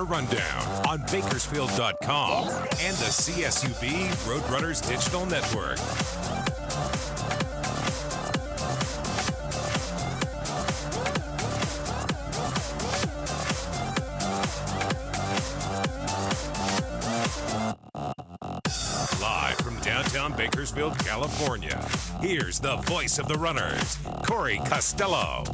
Rundown on Bakersfield.com and the CSUB Roadrunners Digital Network. Live from downtown Bakersfield, California, here's the voice of the runners, Corey Costello.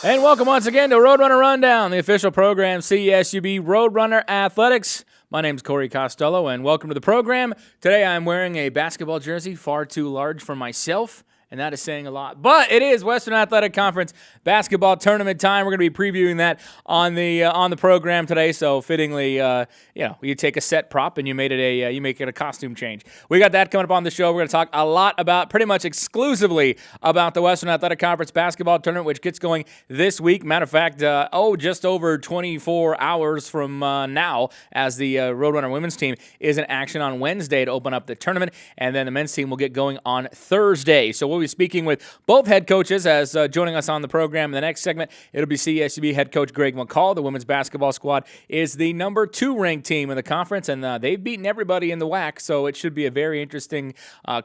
And welcome once again to Roadrunner Rundown, the official program CSUB Roadrunner Athletics. My name's Corey Costello, and welcome to the program. Today I'm wearing a basketball jersey far too large for myself, and that is saying a lot. But it is Western Athletic Conference basketball tournament time. We're going to be previewing that on the program today. So fittingly, you take a set prop and you make it a costume change. We got that coming up on the show. We're going to talk a lot about, pretty much exclusively about the Western Athletic Conference basketball tournament, which gets going this week. Matter of fact, just over 24 hours from now, as the Roadrunner women's team is in action on Wednesday to open up the tournament, and then the men's team will get going on Thursday. So we'll be speaking with both head coaches as joining us on the program. In the next segment, it'll be CSUB head coach Greg McCall. The women's basketball squad is the number 2 ranked team in the conference, and they've beaten everybody in the WAC, so it should be a very interesting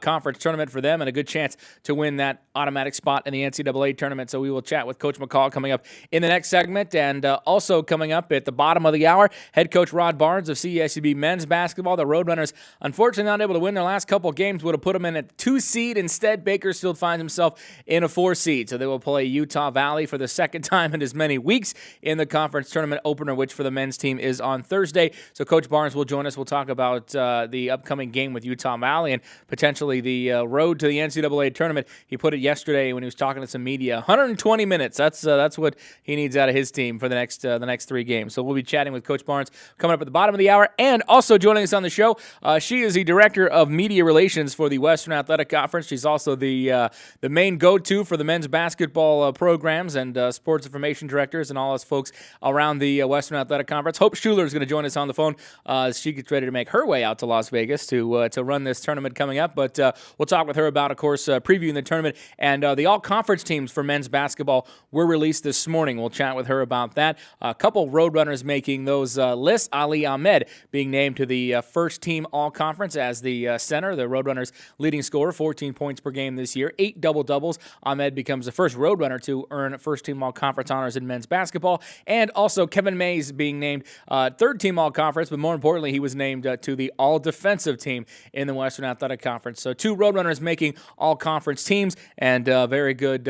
conference tournament for them and a good chance to win that automatic spot in the NCAA tournament. So we will chat with Coach McCall coming up in the next segment, and also coming up at the bottom of the hour, head coach Rod Barnes of CSUB men's basketball. The Roadrunners, unfortunately not able to win their last couple games, would have put them in a 2 seed. Instead, Bakersfield finds himself in a 4 seed. So they will play Utah Valley for the second time in as many weeks in the conference tournament opener, which for the men's team is on Thursday. So Coach Barnes will join us. We'll talk about the upcoming game with Utah Valley and potentially the road to the NCAA tournament. He put it yesterday when he was talking to some media. 120 minutes. That's what he needs out of his team for the next 3 games. So we'll be chatting with Coach Barnes coming up at the bottom of the hour. And also joining us on the show, she is the director of media relations for the Western Athletic Conference. She's also the main go-to for the men's basketball programs and sports information directors and all us folks around the Western Athletic Conference. Hope Shuler is going to join us on the phone as she gets ready to make her way out to Las Vegas to run this tournament coming up. But we'll talk with her about, of course, previewing the tournament. And the all-conference teams for men's basketball were released this morning. We'll chat with her about that. A couple Roadrunners making those lists. Ali Ahmed being named to the first team all-conference as the center, the Roadrunners' leading scorer, 14 points per game this year, 8 double-doubles. Ahmed becomes the first Roadrunner to earn first-team all-conference honors in men's basketball. And also Kevin Mays being named third-team all-conference, but more importantly, he was named to the all-defensive team in the Western Athletic Conference. So 2 Roadrunners making all-conference teams, and very good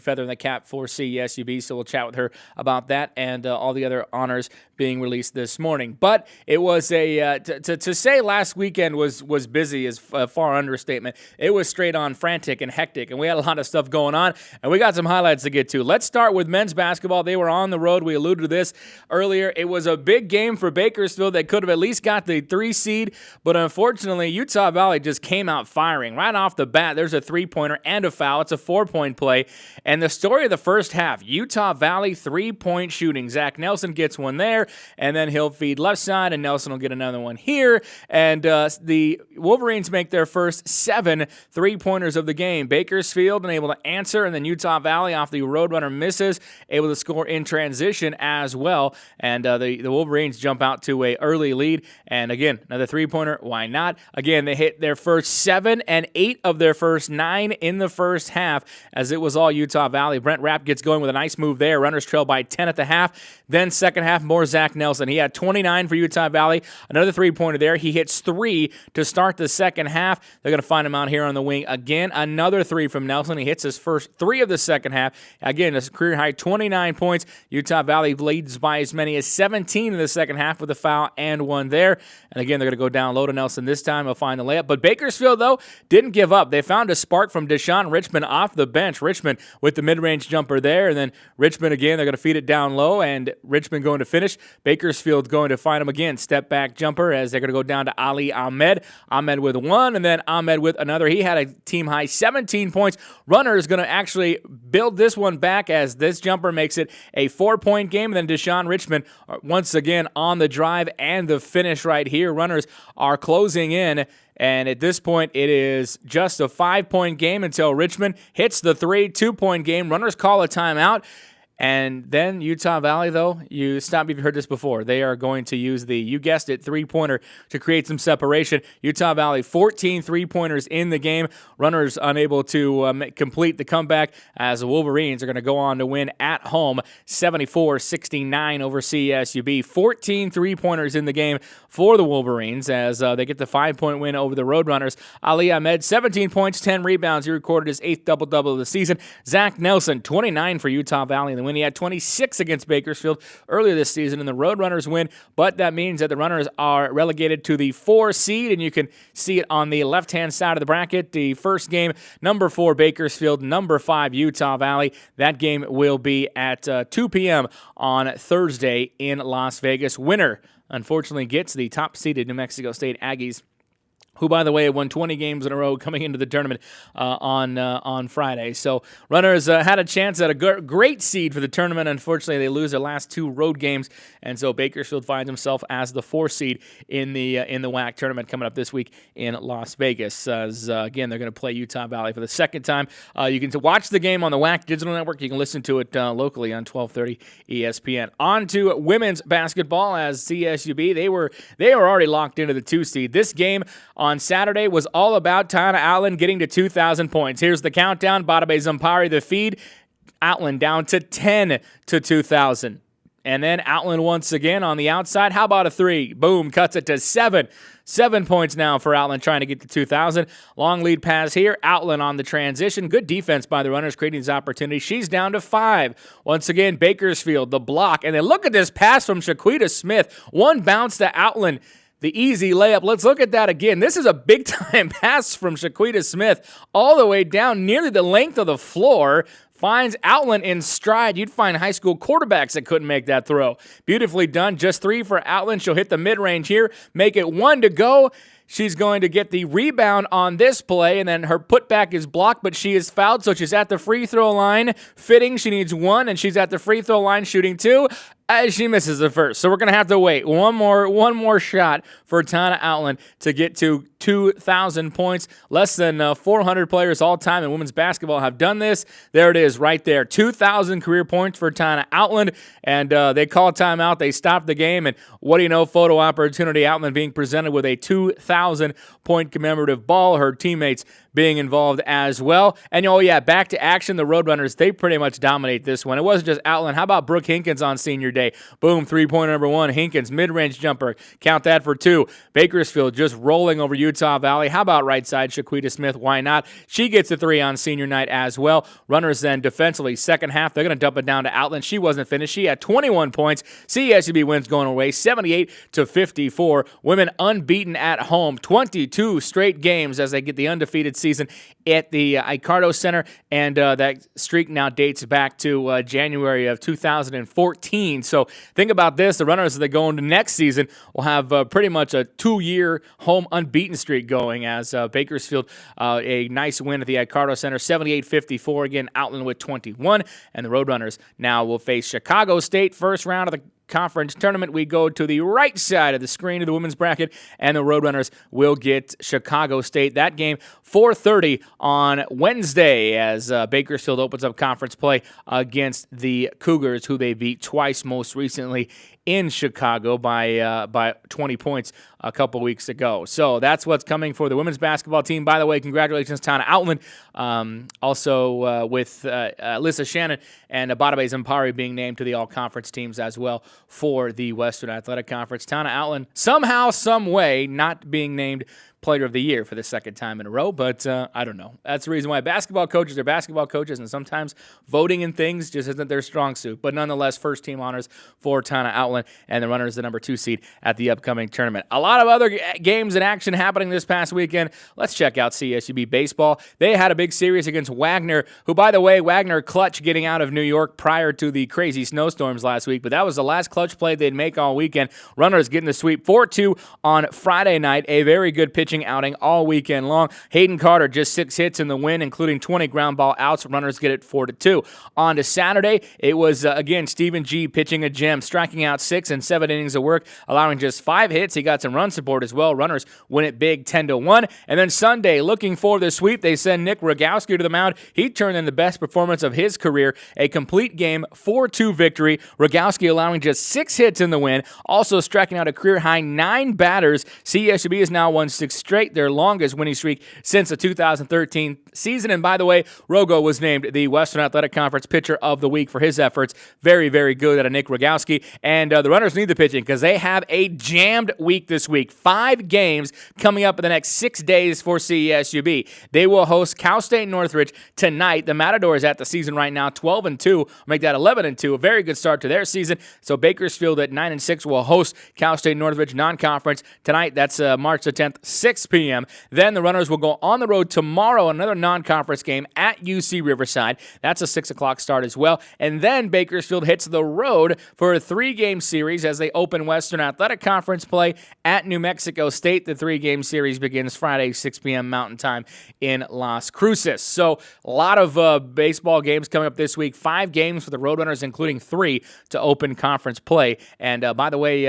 feather in the cap for CSUB. So we'll chat with her about that and all the other honors being released this morning. But it was to say last weekend was busy is a far understatement. It was straight on frantic and hectic, and we had a lot of stuff going on, and we got some highlights to get to. Let's start with men's basketball. They were on the road. We alluded to this earlier. It was a big game for Bakersfield. They could have at least got the 3 seed, but unfortunately, Utah Valley just came out firing. Right off the bat, there's a 3-pointer and a foul. It's a 4-point play. And the story of the first half, Utah Valley 3-point shooting. Zach Nelson gets one there, and then he'll feed left side, and Nelson will get another one here. And the Wolverines make their first 7 3-pointers of the game. Bakersfield unable to answer, and then Utah Valley off the Roadrunner misses, able to score in transition as well. And the Wolverines jump out to a early lead. And again, another 3-pointer. Why not? Again, they hit their first 7 and 8 of their first 9 in the first half, as it was all Utah Valley. Brent Rapp gets going with a nice move there. Runners trail by 10 at the half. Then second half, more Zach Nelson. He had 29 for Utah Valley. Another 3-pointer there. He hits 3 to start the second half. They're going to find him out here on the wing again. Another 3 from Nelson. He hits his first 3 of the second half. Again, a career high 29 points. Utah Valley leads by as many as 17 in the second half with a foul and 1 there. And again, they're going to go down low to Nelson this time. He'll find the layup. But Bakersfield, though, didn't give up. They found a spark from Deshaun Richmond off the bench. Richmond with the mid-range jumper there. And then Richmond again, they're going to feed it down low. And Richmond going to finish. Bakersfield going to find him again. Step back jumper as they're going to go down to Ali Ahmed. Ahmed with 1, and then Ahmed with another. He had a team-high 17 points. Runner is going to actually build this one back as this jumper makes it a 4-point game. And then Deshaun Richmond once again on the drive and the finish right here. Runners are closing in. And at this point, it is just a 5-point game until Richmond hits the 3, 2-point game. Runners call a timeout. And then Utah Valley, though, stop me if you've heard this before. They are going to use you guessed it, three-pointer to create some separation. Utah Valley, 14 three-pointers in the game. Runners unable to complete the comeback as the Wolverines are going to go on to win at home 74-69 over CSUB. 14 three-pointers in the game for the Wolverines as they get the 5-point win over the Roadrunners. Ali Ahmed, 17 points, 10 rebounds. He recorded his 8th double-double of the season. Zach Nelson, 29 for Utah Valley in the win. He had 26 against Bakersfield earlier this season in the Roadrunners win, but that means that the Runners are relegated to the 4 seed, and you can see it on the left-hand side of the bracket. The first game, number 4 Bakersfield, number 5 Utah Valley. That game will be at 2 p.m. on Thursday in Las Vegas. Winner, unfortunately, gets the top-seeded New Mexico State Aggies, who, by the way, won 20 games in a row coming into the tournament on Friday. So Runners had a chance at a great seed for the tournament. Unfortunately, they lose their last 2 road games, and so Bakersfield finds himself as the 4th seed in the WAC tournament coming up this week in Las Vegas. Again, they're going to play Utah Valley for the second time. You can watch the game on the WAC Digital Network. You can listen to it locally on 1230 ESPN. On to women's basketball as CSUB. They were already locked into the 2 seed. This game on Saturday was all about Tana Outland getting to 2,000 points. Here's the countdown. Badabe Zampari, the feed. Outland down to 10 to 2,000. And then Outland once again on the outside. How about a 3? Boom, cuts it to 7. 7 points now for Outland trying to get to 2,000. Long lead pass here. Outland on the transition. Good defense by the Runners creating these opportunities. She's down to 5. Once again, Bakersfield, the block. And then look at this pass from Shaquita Smith. One bounce to Outland. The easy layup. Let's look at that again. This is a big-time pass from Shaquita Smith all the way down nearly the length of the floor. Finds Outland in stride. You'd find high school quarterbacks that couldn't make that throw. Beautifully done. Just 3 for Outland. She'll hit the mid-range here. Make it 1 to go. She's going to get the rebound on this play, and then her putback is blocked, but she is fouled, so she's at the free throw line. Fitting, she needs 1, and she's at the free throw line shooting 2. As she misses the first. So we're going to have to wait one more shot for Tana Outland to get to 2,000 points. Less than 400 players all time in women's basketball have done this. There it is right there. 2,000 career points for Tana Outland. And they call timeout. They stop the game. And what do you know? Photo opportunity. Outland being presented with a 2,000-point commemorative ball. Her teammates being involved as well. And, oh, yeah, back to action. The Roadrunners, they pretty much dominate this one. It wasn't just Outland. How about Brooke Hinkins on senior day? Boom, 3-pointer number 1. Hinkins, mid-range jumper. Count that for 2. Bakersfield just rolling over Utah Valley. How about right side, Shaquita Smith? Why not? She gets a 3 on senior night as well. Runners then defensively, second half, they're going to dump it down to Outland. She wasn't finished. She had 21 points. CSUB wins going away, 78-54. Women unbeaten at home. 22 straight games as they get the undefeated season at the Icardo Center, and that streak now dates back to January of 2014. So think about this. The Runners, as they go into next season, will have pretty much a 2-year home unbeaten streak going as Bakersfield, a nice win at the Icardo Center, 78-54. Again, Outland with 21, and the Roadrunners now will face Chicago State first round of the conference tournament. We go to the right side of the screen of the women's bracket, and the Roadrunners will get Chicago State. That game, 4:30 on Wednesday, as Bakersfield opens up conference play against the Cougars, who they beat twice most recently in Chicago by 20 points a couple weeks ago. So that's what's coming for the women's basketball team. By the way, congratulations, Tana Outland. Also with Alyssa Shannon and Badabe Zampari being named to the all-conference teams as well for the Western Athletic Conference. Tana Outland, somehow, some way, not being named Player of the Year for the second time in a row, but I don't know. That's the reason why basketball coaches are basketball coaches, and sometimes voting in things just isn't their strong suit. But nonetheless, first-team honors for Tana Outland, and the Runners the number 2 seed at the upcoming tournament. A lot of other games in action happening this past weekend. Let's check out CSUB baseball. They had a big series against Wagner, who, by the way, Wagner clutch getting out of New York prior to the crazy snowstorms last week, but that was the last clutch play they'd make all weekend. Runners getting the sweep 4-2 on Friday night. A very good pitch pitching outing all weekend long. Hayden Carter just 6 hits in the win, including 20 ground ball outs. Runners get it 4-2. On to Saturday, it was, again, Stephen G. pitching a gem, striking out 6 in 7 innings of work, allowing just 5 hits. He got some run support as well. Runners win it big 10-1. And then Sunday, looking for the sweep, they send Nick Rogowski to the mound. He turned in the best performance of his career, a complete game 4-2 victory. Rogowski allowing just 6 hits in the win, also striking out a career-high 9 batters. CSUB has now won 6 straight, their longest winning streak since the 2013 season. And by the way, Rogo was named the Western Athletic Conference Pitcher of the Week for his efforts. Very, very good out of Nick Rogowski. And the Runners need the pitching because they have a jammed week this week. 5 games coming up in the next 6 days for CSUB. They will host Cal State Northridge tonight. The Matadors at the season right now, 12-2. Make that 11-2. A very good start to their season. So Bakersfield at 9-6 will host Cal State Northridge non-conference tonight. That's March the 10th, 6 p.m. Then the Runners will go on the road tomorrow, another non-conference game at UC Riverside. That's a 6 o'clock start as well. And then Bakersfield hits the road for a 3-game series as they open Western Athletic Conference play at New Mexico State. The 3-game series begins Friday, 6 p.m. Mountain Time in Las Cruces. So a lot of baseball games coming up this week. 5 games for the Roadrunners, including 3 to open conference play. And by the way,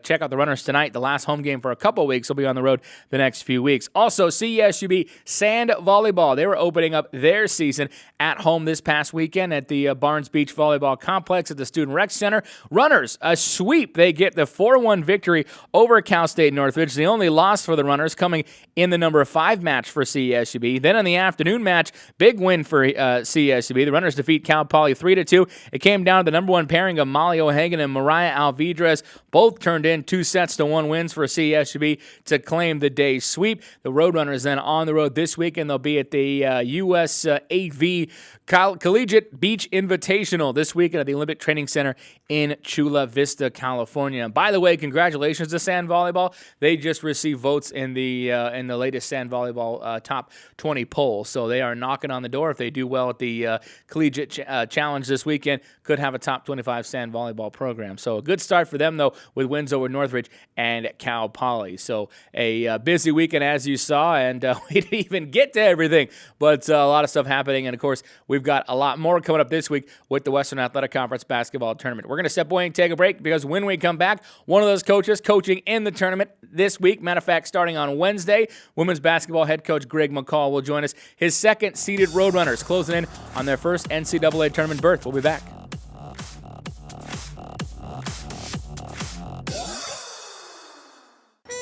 check out the Runners tonight. The last home game for a couple weeks. Will be on the road the next few weeks. Also, CSUB Sand Volleyball. They were opening up their season at home this past weekend at the Barnes Beach Volleyball Complex at the Student Rec Center. Runners, a sweep. They get the 4-1 victory over Cal State Northridge. The only loss for the Runners coming in the number 5 match for CSUB. Then in the afternoon match, big win for CSUB. The Runners defeat Cal Poly 3-2. It came down to the number 1 pairing of Molly O'Hagan and Mariah Alvidrez. Both turned in 2-1 wins for CSUB to claim the day's sweep. The Roadrunners then on the road this week, and they'll be at the U.S. AV Collegiate Beach Invitational this weekend at the Olympic Training Center in Chula Vista, California. And by the way, congratulations to Sand Volleyball. They just received votes in the latest Sand Volleyball Top 20 poll, so they are knocking on the door. If they do well at the Collegiate Challenge this weekend, could have a top 25 Sand Volleyball program. So a good start for them, though, with wins over Northridge and Cal Poly. So a busy weekend, as you saw, and we didn't even get to everything, but a lot of stuff happening. And, of course, we've got a lot more coming up this week with the Western Athletic Conference Basketball Tournament. We're going to step away and take a break because when we come back, one of those coaches coaching in the tournament this week, matter of fact, starting on Wednesday, women's basketball head coach Greg McCall will join us. His second-seeded Roadrunners closing in on their first NCAA tournament berth. We'll be back.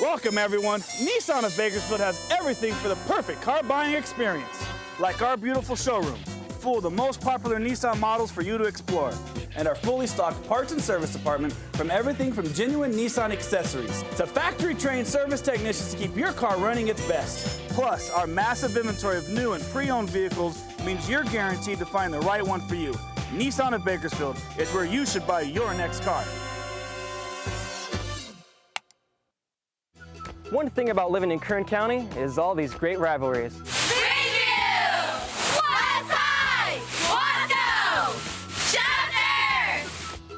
Welcome, everyone. Nissan of Bakersfield has everything for the perfect car buying experience. Like our beautiful showroom, full of the most popular Nissan models for you to explore. And our fully stocked parts and service department from everything from genuine Nissan accessories to factory-trained service technicians to keep your car running its best. Plus, our massive inventory of new and pre-owned vehicles means you're guaranteed to find the right one for you. Nissan of Bakersfield is where you should buy your next car. One thing about living in Kern County is all these great rivalries.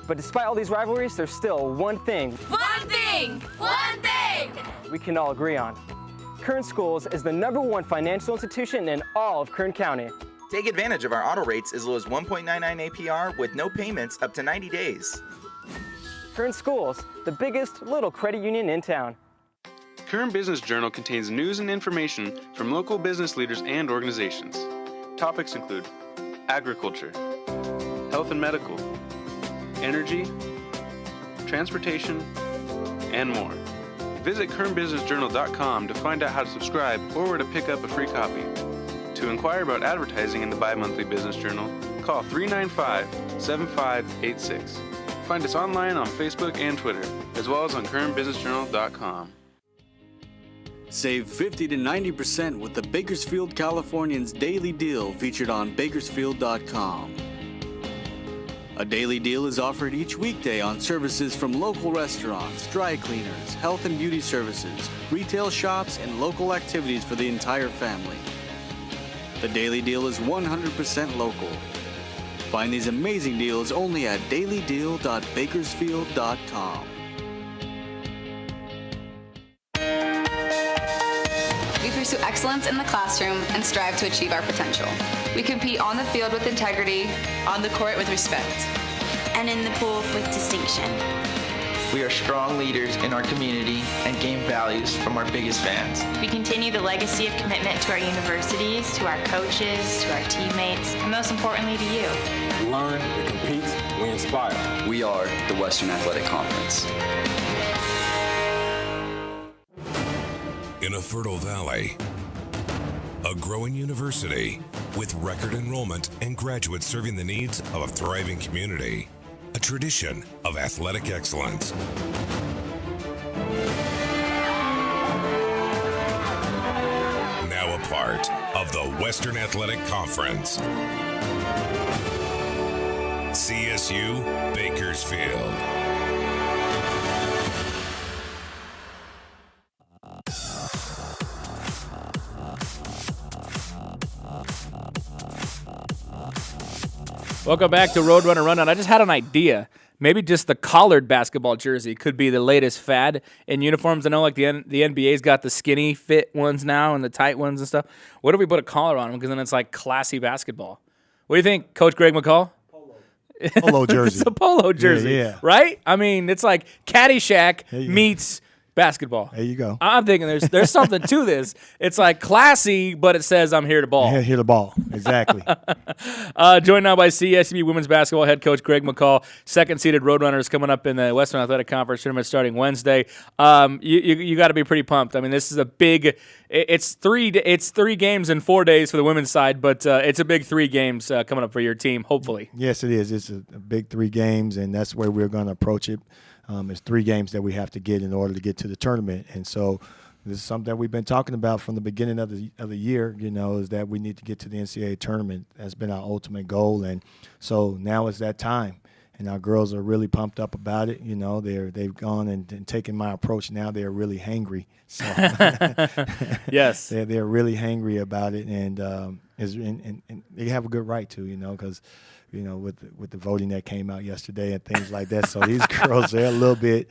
But despite all these rivalries, there's still one thing we can all agree on. Kern Schools is the #1 financial institution in all of Kern County. Take advantage of our auto rates as low as 1.99 APR with no payments up to 90 days. Kern Schools, the biggest little credit union in town. Kern Business Journal contains news and information from local business leaders and organizations. Topics include agriculture, health and medical, energy, transportation, and more. Visit KernBusinessJournal.com to find out how to subscribe or where to pick up a free copy. To inquire about advertising in the bi-monthly Business Journal, call 395-7586. Find us online on Facebook and Twitter, as well as on KernBusinessJournal.com. Save 50 to 90% with the Bakersfield Californians Daily Deal featured on Bakersfield.com. A daily deal is offered each weekday on services from local restaurants, dry cleaners, health and beauty services, retail shops, and local activities for the entire family. The daily deal is 100% local. Find these amazing deals only at dailydeal.bakersfield.com. pursue excellence in the classroom and strive to achieve our potential. We compete on the field with integrity, on the court with respect, and in the pool with distinction. We are strong leaders in our community and gain values from our biggest fans. We continue the legacy of commitment to our universities, to our coaches, to our teammates, and most importantly to you. We learn, we compete, we inspire. We are the Western Athletic Conference. In a fertile valley, a growing university with record enrollment and graduates serving the needs of a thriving community. A tradition of athletic excellence. Now a part of the Western Athletic Conference. CSU Bakersfield. Welcome back to Roadrunner Rundown. I just had an idea. Maybe just the collared basketball jersey could be the latest fad in uniforms. I know like the NBA's got the skinny fit ones now and the tight ones and stuff. What if we put a collar on them? Because then it's like classy basketball. What do you think, Coach Greg McCall? Polo jersey. It's a polo jersey, yeah. Right? I mean, it's like Caddyshack meets basked There you go. I'm thinking there's something to this. It's like classy, but it says I'm here to ball. Here to ball. Exactly. Joined now by CSUB women's basketball head coach Greg McCall. Second-seeded Roadrunners coming up in the Western Athletic Conference tournament starting Wednesday. You got to be pretty pumped. I mean, this is a big. It's three games in 4 days for the women's side, but it's a big 3 games coming up for your team. Hopefully. Yes, it is. It's a big 3 games, and that's where we're going to approach it. It's 3 games that we have to get in order to get to the tournament, and so this is something that we've been talking about from the beginning of the year. Is that we need to get to the NCAA tournament. That's been our ultimate goal, and so now is that time. And our girls are really pumped up about it. They've gone and taken my approach. Now they're really hangry. So yes, they're really hangry about it, and they have a good right to. Because. With the voting that came out yesterday and things like that. So these girls, they're a little bit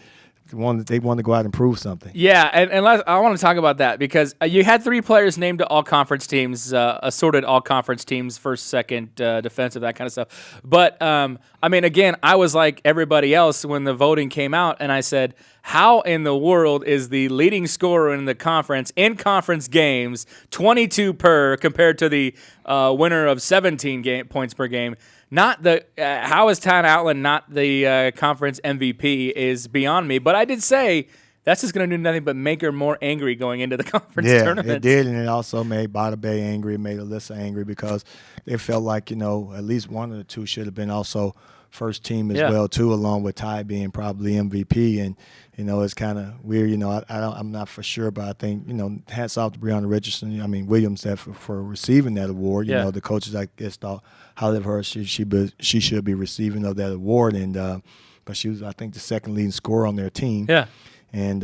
they want to go out and prove something. Yeah, and I want to talk about that because you had 3 players named to all-conference teams, assorted all-conference teams, first, second, defensive, that kind of stuff. But, I mean, again, I was like everybody else when the voting came out, and I said, how in the world is the leading scorer in the conference, in conference games, 22 per, compared to the winner of 17 points per game? Not the how is Town Outland not the conference MVP is beyond me. But I did say that's just going to do nothing but make her more angry going into the conference tournament. Yeah, it did, and it also made Bada Bay angry, made Alyssa angry because they felt like, at least one of the 2 should have been also first team as well, too, along with Ty being probably MVP. And, it's kind of weird. I'm not for sure, but I think, hats off to Breonna Williams for receiving that award. The coaches, I guess, thought highly of her. She should be receiving of that award. And but she was, I think, the second leading scorer on their team. Yeah. And,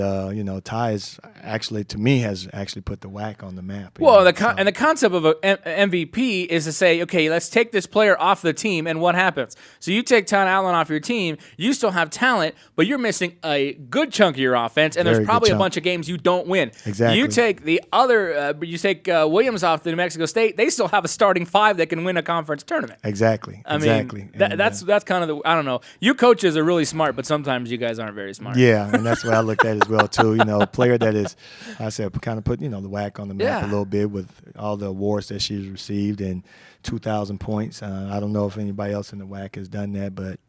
Ty is actually, to me, has actually put the WAC on the map. Well, and the concept of an MVP is to say, okay, let's take this player off the team, and what happens? So you take Town Outland off your team, you still have talent, but you're missing a good chunk of your offense, and there's probably a bunch of games you don't win. Exactly. You take the other, Williams off to New Mexico State, they still have a starting 5 that can win a conference tournament. Exactly. I mean, that's kind of I don't know. You coaches are really smart, but sometimes you guys aren't very smart. Yeah, and that's what I look at as well too. A player that is, I said, kind of put the WAC on the map a little bit with all the awards that she's received and 2,000 points. I don't know if anybody else in the WAC has done that, but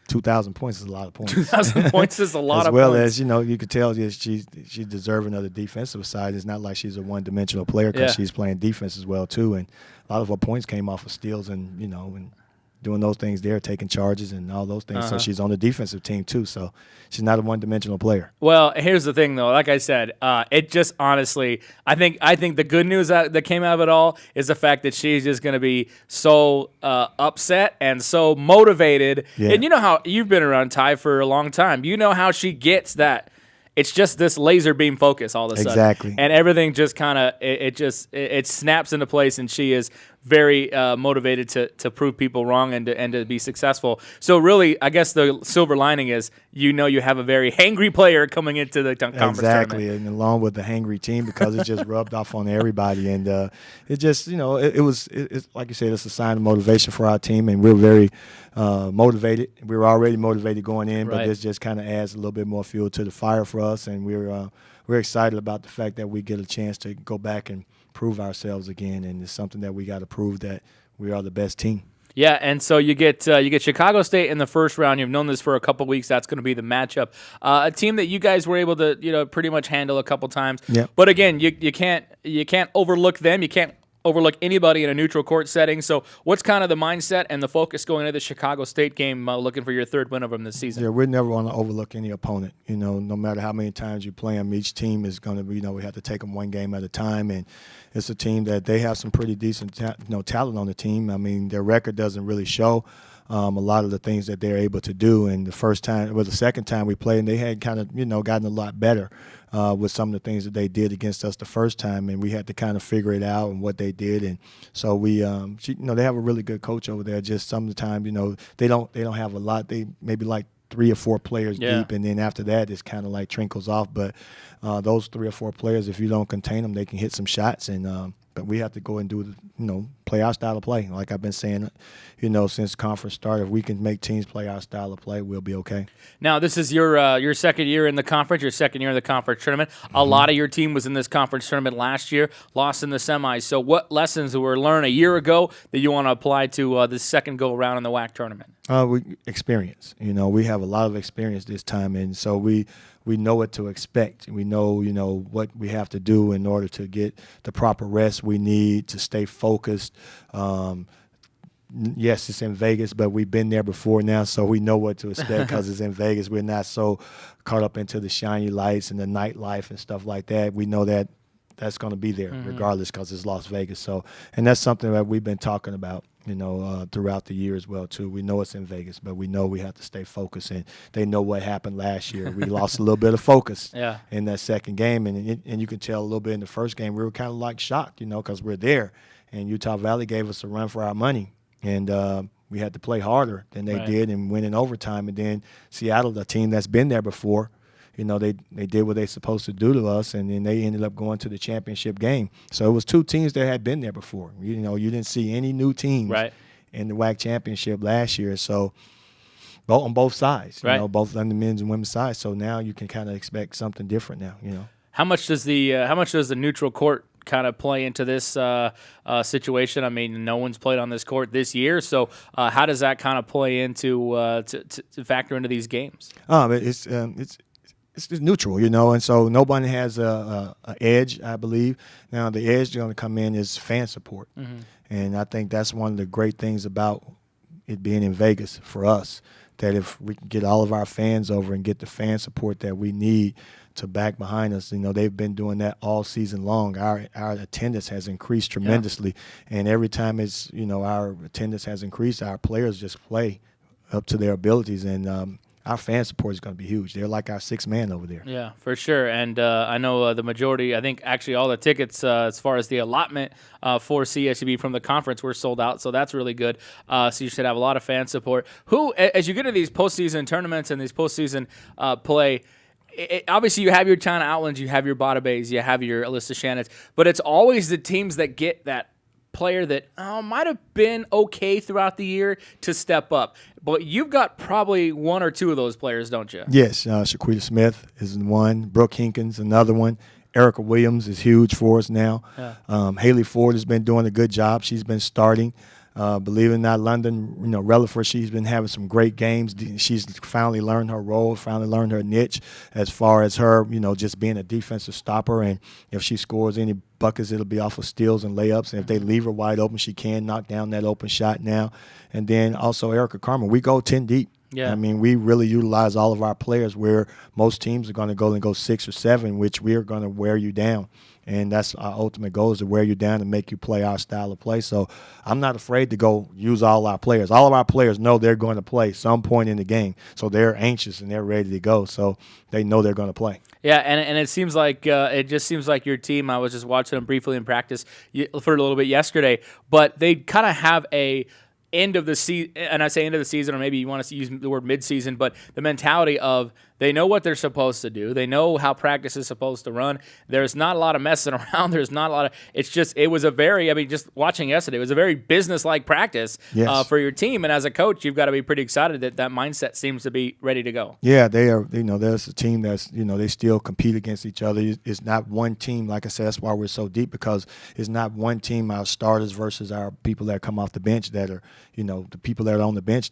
2,000 points is a lot of points. 2,000 points is a lot of points. As well as you could tell she's deserving of the defensive side. It's not like she's a one-dimensional player because she's playing defense as well too, and a lot of her points came off of steals and and doing those things there, taking charges and all those things. So she's on the defensive team too. So she's not a one-dimensional player. Well, here's the thing, though. Like I said, it just honestly, I think the good news that came out of it all is the fact that she's just going to be so upset and so motivated. Yeah. And you know how you've been around Ty for a long time. You know how she gets that. It's just this laser beam focus all of a sudden. Exactly. And everything just kind of, it snaps into place, and she is very motivated to prove people wrong and to be successful. So really, I guess the silver lining is you have a very hangry player coming into the conference exactly, tournament. And along with the hangry team, because it just rubbed off on everybody, and it just it's like you said, it's a sign of motivation for our team, and we're very motivated. We were already motivated going in, but this just kind of adds a little bit more fuel to the fire for us, and we're excited about the fact that we get a chance to go back and prove ourselves again, and it's something that we got to prove that we are the best team. Yeah, and so you get Chicago State in the first round. You've known this for a couple weeks. That's going to be the matchup. A team that you guys were able to pretty much handle a couple times. Yep. But again, you can't overlook them. You can't overlook anybody in a neutral court setting. So what's kind of the mindset and the focus going into the Chicago State game, looking for your third win of them this season? Yeah, we never want to overlook any opponent. No matter how many times you play them, each team is going to be, we have to take them one game at a time. And it's a team that they have some pretty decent talent on the team. I mean, their record doesn't really show a lot of the things that they're able to do. And the second time we played, and they had kind of, gotten a lot better with some of the things that they did against us the first time, and we had to kind of figure it out and what they did. And so we, they have a really good coach over there. Just some of the time, they don't have a lot. They maybe like 3 or 4 players deep, and then after that, it's kind of like trickles off. But those 3 or 4 players, if you don't contain them, they can hit some shots. And but we have to go and do, play our style of play. Like I've been saying, since conference started, if we can make teams play our style of play, we'll be okay. Now, this is your second year in the conference, your second year in the conference tournament. A lot of your team was in this conference tournament last year, lost in the semis. So what lessons were learned a year ago that you want to apply to this second go-around in the WAC tournament? Experience. We have a lot of experience this time, and so we know what to expect. We know, what we have to do in order to get the proper rest we need to stay focused. Yes, it's in Vegas, but we've been there before now, so we know what to expect because it's in Vegas. We're not so caught up into the shiny lights and the nightlife and stuff like that. We know that that's going to be there regardless because it's Las Vegas. So, and that's something that we've been talking about, throughout the year as well too. We know it's in Vegas, but we know we have to stay focused. And they know what happened last year. We lost a little bit of focus in that second game, and you can tell a little bit in the first game. We were kind of like shocked, because we're there, and Utah Valley gave us a run for our money, and we had to play harder than they did and win in overtime. And then Seattle, the team that's been there before, they did what they're supposed to do to us, and then they ended up going to the championship game. So it was 2 teams that had been there before. You didn't see any new teams in the WAC championship last year. So on both sides, both on the men's and women's side. So now you can kind of expect something different now. How much does the neutral court kind of play into this situation? I mean, no one's played on this court this year, so how does that kind of play into to factor into these games? It's neutral, and so nobody has a edge, I believe. Now, the edge going to come in is fan support, and I think that's one of the great things about it being in Vegas for us, that if we can get all of our fans over and get the fan support that we need to back behind us, they've been doing that all season long. Our attendance has increased tremendously, and every time it's, our attendance has increased, our players just play up to their abilities, and our fan support is going to be huge. They're like our 6th man over there. Yeah, for sure. And I know the majority, I think actually all the tickets as far as the allotment for CSUB from the conference were sold out, so that's really good. So you should have a lot of fan support. Who, as you get to these postseason tournaments and these postseason play, obviously you have your China Outlands, you have your Bada Bays, you have your Alyssa Shannons, but it's always the teams that get that player that might have been okay throughout the year to step up. But you've got probably 1 or 2 of those players, don't you? Yes, Shaquita Smith is one, Brooke Hinkins another one. Erica Williams is huge for us now. Yeah. Haley Ford has been doing a good job. She's been starting. Believe it or not, London, Rutherford, she's been having some great games. She's finally learned her role, finally learned her niche as far as her, just being a defensive stopper. And if she scores any buckets, it'll be off of steals and layups. And if they leave her wide open, she can knock down that open shot now. And then also Erica Carmen, we go 10 deep. Yeah. I mean, we really utilize all of our players where most teams are going to go 6 or 7, which we are going to wear you down. And that's our ultimate goal, is to wear you down and make you play our style of play. So I'm not afraid to go use all our players. All of our players know they're going to play some point in the game. So they're anxious and they're ready to go. So they know they're going to play. Yeah, and it seems like it just seems like your team. I was just watching them briefly in practice for a little bit yesterday, but they kind of have a end of the season, and I say end of the season, or maybe you want to use the word mid-season, but the mentality of they know what they're supposed to do. They know how practice is supposed to run. There's not a lot of messing around. There's not a lot of – it was a very – I mean, just watching yesterday, it was a very business-like practice for your team. And as a coach, you've got to be pretty excited that mindset seems to be ready to go. Yeah, they are. There's a team that's, they still compete against each other. It's not one team. Like I said, that's why we're so deep, because it's not one team, our starters versus our people that come off the bench that are, the people that are on the bench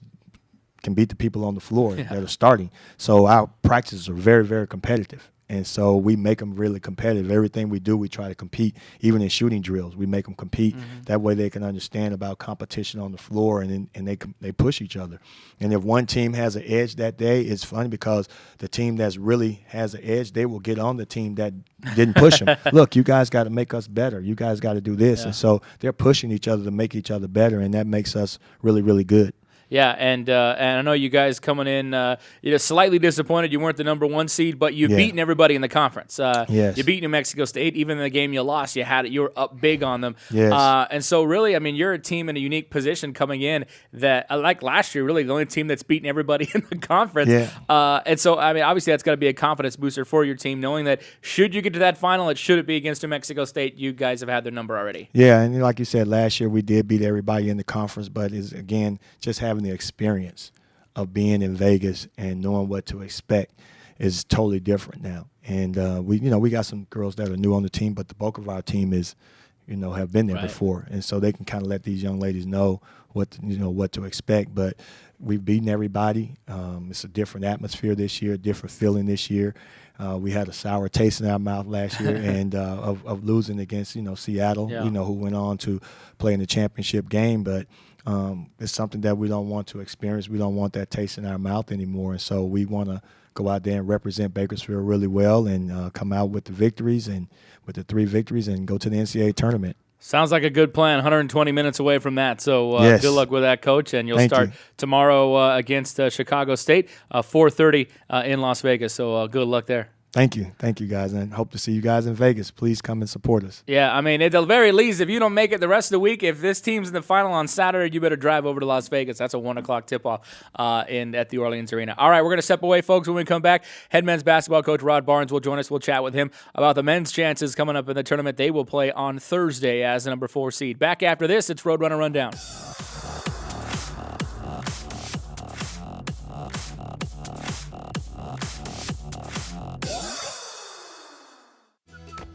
can beat the people on the floor that are starting. So our practices are very, very competitive. And so we make them really competitive. Everything we do, we try to compete. Even in shooting drills, we make them compete. That way they can understand about competition on the floor, and they push each other. And if one team has an edge that day, it's funny because the team that's really has an edge, they will get on the team that didn't push them. Look, you guys got to make us better. You guys got to do this. And so they're pushing each other to make each other better, and that makes us really, really good. Yeah, and I know you guys coming in, slightly disappointed you weren't the number 1 seed, but you've beaten everybody in the conference. Yes. You beat New Mexico State. Even in the game you lost, you were up big on them. Yes. And so really, I mean, you're a team in a unique position coming in that, like last year, really the only team that's beaten everybody in the conference. Yeah. And so, I mean, obviously that's got to be a confidence booster for your team, knowing that should you get to that final, should it be against New Mexico State, you guys have had their number already. Yeah, and like you said, last year we did beat everybody in the conference, but it's, again, just having the experience of being in Vegas and knowing what to expect is totally different now. And we got some girls that are new on the team, but the bulk of our team is, have been there before, and so they can kind of let these young ladies know what to expect. But we've beaten everybody. It's a different atmosphere this year, different feeling this year. We had a sour taste in our mouth last year, and of losing against Seattle, who went on to play in the championship game, but. It's something that we don't want to experience. We don't want that taste in our mouth anymore. And so we want to go out there and represent Bakersfield really well and come out with the victories, and with the 3 victories, and go to the NCAA tournament. Sounds like a good plan. 120 minutes away from that. So good luck with that, Coach. And you'll start tomorrow against Chicago State, 4:30 in Las Vegas. So good luck there. Thank you, guys, and hope to see you guys in Vegas. Please come and support us. Yeah, I mean, at the very least, if you don't make it the rest of the week, if this team's in the final on Saturday, you better drive over to Las Vegas. That's a 1 o'clock tip-off at the Orleans Arena. All right, we're going to step away, folks. When we come back, head men's basketball coach Rod Barnes will join us. We'll chat with him about the men's chances coming up in the tournament. They will play on Thursday as the number 4 seed. Back after this, it's Roadrunner Rundown.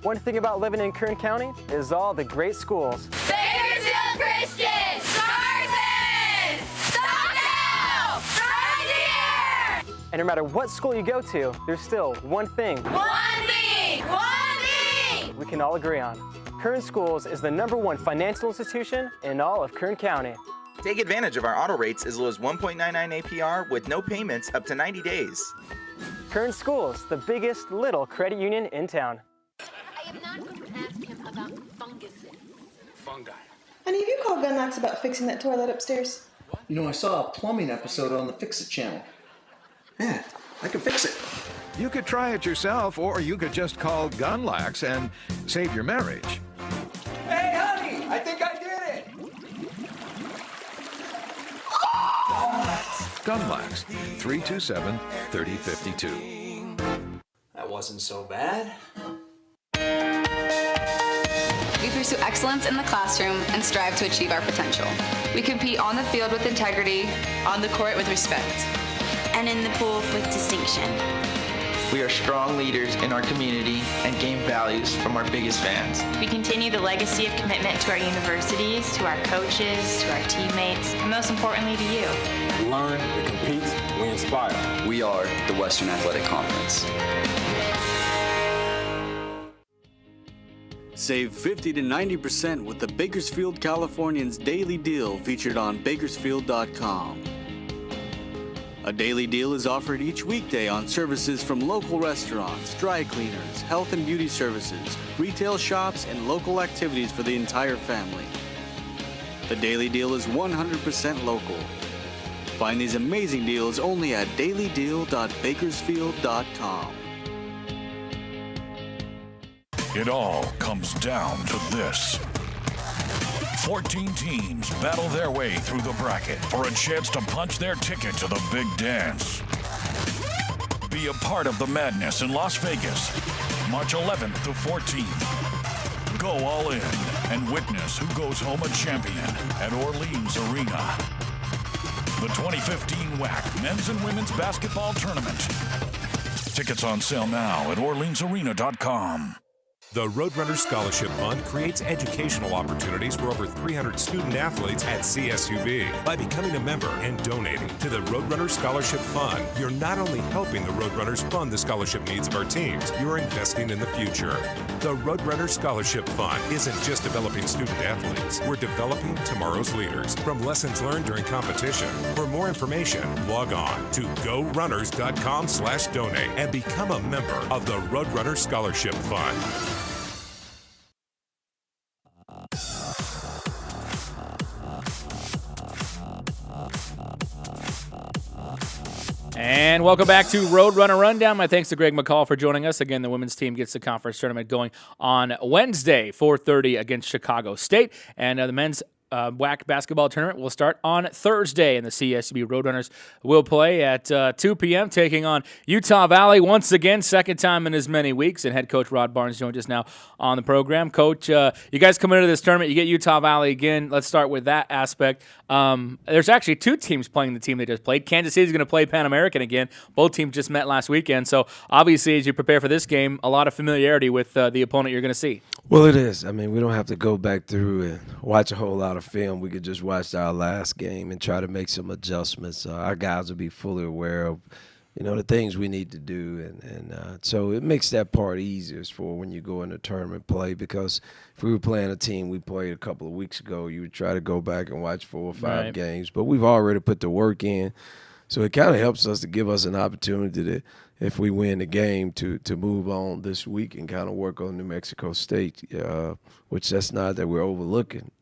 One thing about living in Kern County is all the great schools. Bakersfield Christian! Carson! Stop now! Right here! And no matter what school you go to, there's still one thing. One thing! We can all agree on. Kern Schools is the number 1 financial institution in all of Kern County. Take advantage of our auto rates as low as 1.99 APR with no payments up to 90 days. Kern Schools, the biggest little credit union in town. I am not going to ask him about funguses. Fungi. Honey, have you called Gun Knocks about fixing that toilet upstairs? I saw a plumbing episode on the Fix It channel. Yeah, I can fix it. You could try it yourself, or you could just call Gunlax and save your marriage. Hey, honey, I think I did it. Gunlax, 327-3052. That wasn't so bad. We pursue excellence in the classroom and strive to achieve our potential. We compete on the field with integrity, on the court with respect, and in the pool with distinction. We are strong leaders in our community and gain values from our biggest fans. We continue the legacy of commitment to our universities, to our coaches, to our teammates, and most importantly to you. We learn, we compete, we inspire. We are the Western Athletic Conference. Save 50 to 90% with the Bakersfield Californians Daily Deal featured on Bakersfield.com. A A daily deal is offered each weekday on services from local restaurants, dry cleaners, health and beauty services, retail shops, and local activities for the entire family. The daily deal is 100% local. Find these amazing deals only at dailydeal.bakersfield.com. It all comes down to this. 14 teams battle their way through the bracket for a chance to punch their ticket to the big dance. Be a part of the madness in Las Vegas, March 11th to 14th. Go all in and witness who goes home a champion at Orleans Arena. The 2015 WAC Men's and Women's Basketball Tournament. Tickets on sale now at OrleansArena.com. The Roadrunner Scholarship Fund creates educational opportunities for over 300 student athletes at CSUB. By becoming a member and donating to the Roadrunner Scholarship Fund, you're not only helping the Roadrunners fund the scholarship needs of our teams, you're investing in the future. The Roadrunner Scholarship Fund isn't just developing student athletes. We're developing tomorrow's leaders from lessons learned during competition. For more information, log on to gorunners.com/donate and become a member of the Roadrunner Scholarship Fund. And welcome back to Roadrunner Rundown. My thanks to Greg McCall for joining us. Again, the women's team gets the conference tournament going on Wednesday, 4:30 against Chicago State. And the men's WAC basketball tournament will start on Thursday, and the CSUB Roadrunners will play at 2 p.m., taking on Utah Valley once again, second time in as many weeks. And head coach Rod Barnes joined us now on the program. Coach, you guys come into this tournament, you get Utah Valley again. Let's start with that aspect. There's actually two teams playing the team they just played. Kansas City's going to play Pan American again. Both teams just met last weekend. So obviously, as you prepare for this game, a lot of familiarity with the opponent you're going to see. Well, it is. I mean, we don't have to go back through and watch a whole lot of film. We could just watch our last game and try to make some adjustments. Our guys will be fully aware of, the things we need to do. And so it makes that part easier for when you go into tournament play, because if we were playing a team we played a couple of weeks ago, you would try to go back and watch 4 or 5 games. But we've already put the work in. So it kind of helps us to give us an opportunity to, if we win the game, to move on this week and kind of work on New Mexico State, which that's not that we're overlooking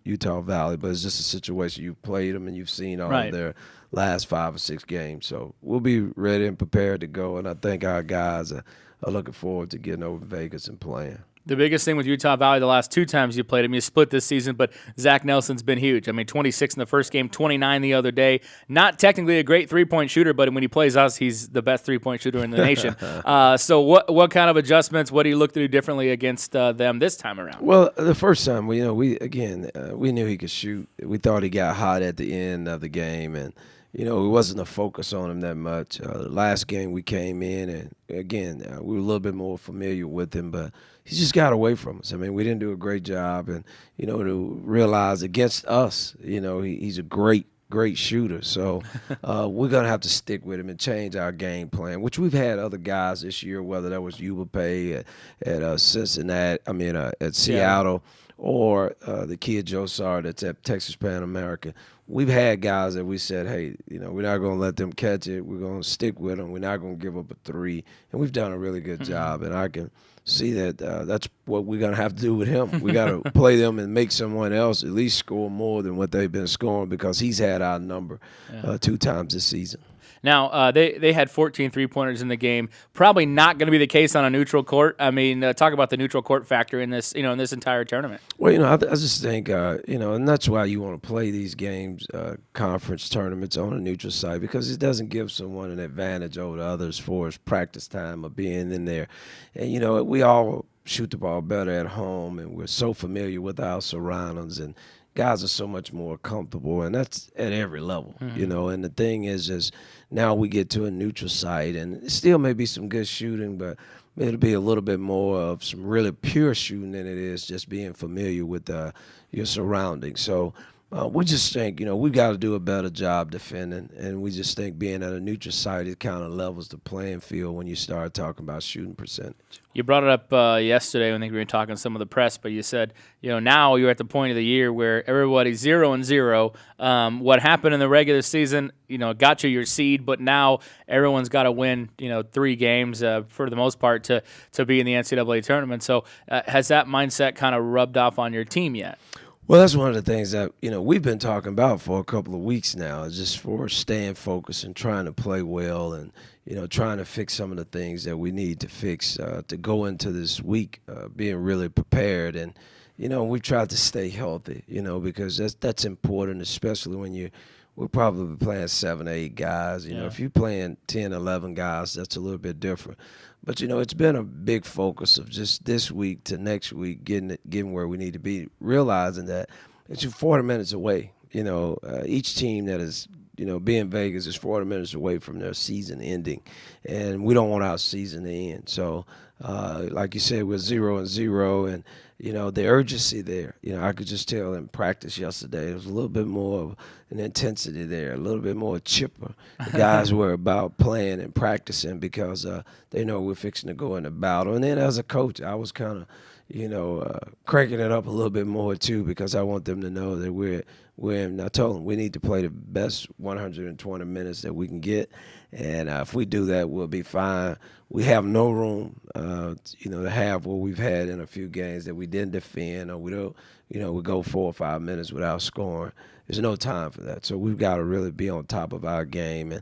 Utah Valley, but it's just a situation. You've played them and you've seen all of their last 5 or 6 games. So we'll be ready and prepared to go, and I think our guys are looking forward to getting over Vegas and playing. The biggest thing with Utah Valley the last 2 times you played him, you split this season, but Zach Nelson's been huge. I mean, 26 in the first game, 29 the other day. Not technically a great three-point shooter, but when he plays us, he's the best three-point shooter in the nation. So what kind of adjustments, what do you look to do differently against them this time around? Well, the first time, we knew he could shoot. We thought he got hot at the end of the game, and it wasn't a focus on him that much. The last game we came in, and again, we were a little bit more familiar with him, but he just got away from us. I mean, we didn't do a great job, and, to realize against us, he's a great shooter. So we're going to have to stick with him and change our game plan, which we've had other guys this year, whether that was Yuba Pay at Cincinnati, at Seattle, or the kid Joe Sar that's at Texas Pan American. We've had guys that we said, hey, we're not going to let them catch it. We're going to stick with them. We're not going to give up a 3. And we've done a really good job. And I can see that that's what we're going to have to do with him. We got to play them and make someone else at least score more than what they've been scoring, because he's had our number 2 times this season. Now, they had 14 three-pointers in the game. Probably not going to be the case on a neutral court. I mean, talk about the neutral court factor in this, in this entire tournament. Well, I just think, and that's why you want to play these games, conference tournaments on a neutral site, because it doesn't give someone an advantage over the others for his practice time of being in there. And, we all shoot the ball better at home, and we're so familiar with our surroundings, and guys are so much more comfortable, and that's at every level, And the thing is now we get to a neutral site, and it still may be some good shooting, but it'll be a little bit more of some really pure shooting than it is just being familiar with your surroundings. So We just think, we've got to do a better job defending, and we just think being at a neutral site, it kind of levels the playing field when you start talking about shooting percentage. You brought it up yesterday when we were talking to some of the press, but you said, now you're at the point of the year where everybody's 0-0. What happened in the regular season, got you your seed, but now everyone's got to win, 3 games for the most part to be in the NCAA tournament. So has that mindset kind of rubbed off on your team yet? Well, that's one of the things that, we've been talking about for a couple of weeks now, is just for staying focused and trying to play well and, trying to fix some of the things that we need to fix to go into this week being really prepared. And, we've tried to stay healthy, because that's important, especially when we're probably playing 7 or 8 guys. If you're playing 10, 11 guys, that's a little bit different. But, it's been a big focus of just this week to next week, getting where we need to be, realizing that it's 40 minutes away. Each team that is, being Vegas is 40 minutes away from their season ending, and we don't want our season to end. So, like you said, we're 0-0, and, the urgency there, I could just tell in practice yesterday, there was a little bit more of an intensity there, a little bit more chipper. The guys were about playing and practicing because they know we're fixing to go into battle. And then as a coach, I was kind of, cranking it up a little bit more too, because I want them to know that we're in. I told them we need to play the best 120 minutes that we can get, and if we do that, we'll be fine. We have no room, to have what we've had in a few games that we didn't defend, or we don't, we go 4 or 5 minutes without scoring. There's no time for that, so we've got to really be on top of our game, and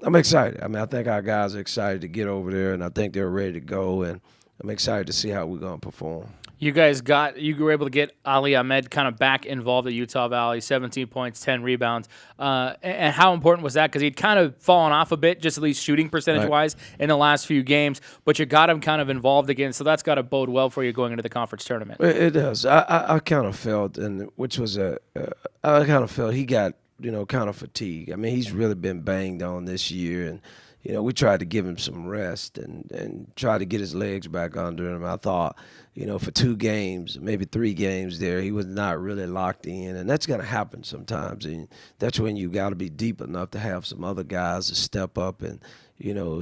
I'm excited. I think our guys are excited to get over there, and I think they're ready to go, and I'm excited to see how we're going to perform. You were able to get Ali Ahmed kind of back involved at Utah Valley, 17 points, 10 rebounds. And how important was that? Because he'd kind of fallen off a bit, just at least shooting percentage-wise, in the last few games. But you got him kind of involved again, so that's got to bode well for you going into the conference tournament. It does. I kind of felt, I kind of felt he got, kind of fatigued. He's really been banged on this year, and we tried to give him some rest and try to get his legs back under him. I thought, for 2 games, maybe 3 games there, he was not really locked in, and that's going to happen sometimes. And that's when you got to be deep enough to have some other guys to step up and,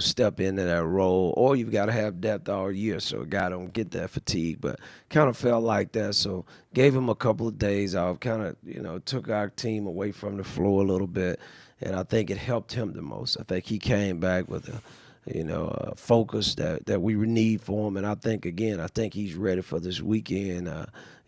step into that role, or you've got to have depth all year so a guy don't get that fatigue. But kind of felt like that, so gave him a couple of days off, kind of, took our team away from the floor a little bit. And I think it helped him the most. I think he came back with a focus that we need for him. And I think he's ready for this weekend.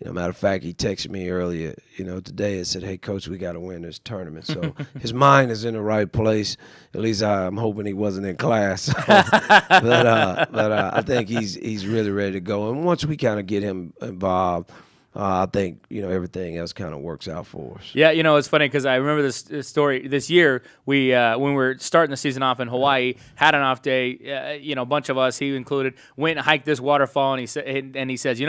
Matter of fact, he texted me earlier, today and said, "Hey, Coach, we got to win this tournament." So his mind is in the right place. At least I'm hoping he wasn't in class. but I think he's really ready to go. And once we kind of get him involved, I think, everything else kind of works out for us. Yeah, it's funny because I remember this story this year. We when we were starting the season off in Hawaii, had an off day. A bunch of us, he included, went and hiked this waterfall, and he says,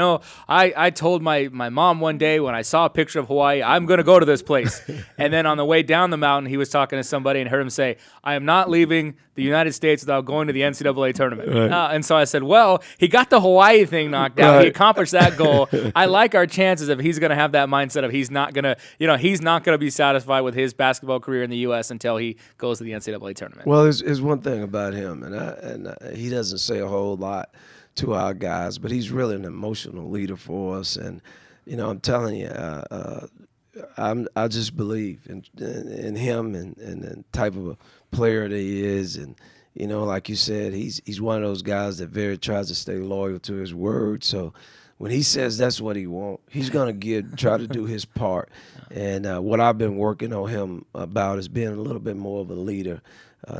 I told my mom one day when I saw a picture of Hawaii, I'm going to go to this place. And then on the way down the mountain, he was talking to somebody and heard him say, "I am not leaving the United States without going to the NCAA tournament." Right. And so I said, well, he got the Hawaii thing knocked out. Right. He accomplished that goal. I like our chances if he's going to have that mindset of he's not going to be satisfied with his basketball career in the U.S. until he goes to the NCAA tournament. Well, there's one thing about him, and he doesn't say a whole lot to our guys, but he's really an emotional leader for us. And, I'm telling you, I just believe in him and the type of a player that he is. And, like you said, he's one of those guys that tries to stay loyal to his word. So when he says that's what he wants, he's going to try to do his part. And what I've been working on him about is being a little bit more of a leader,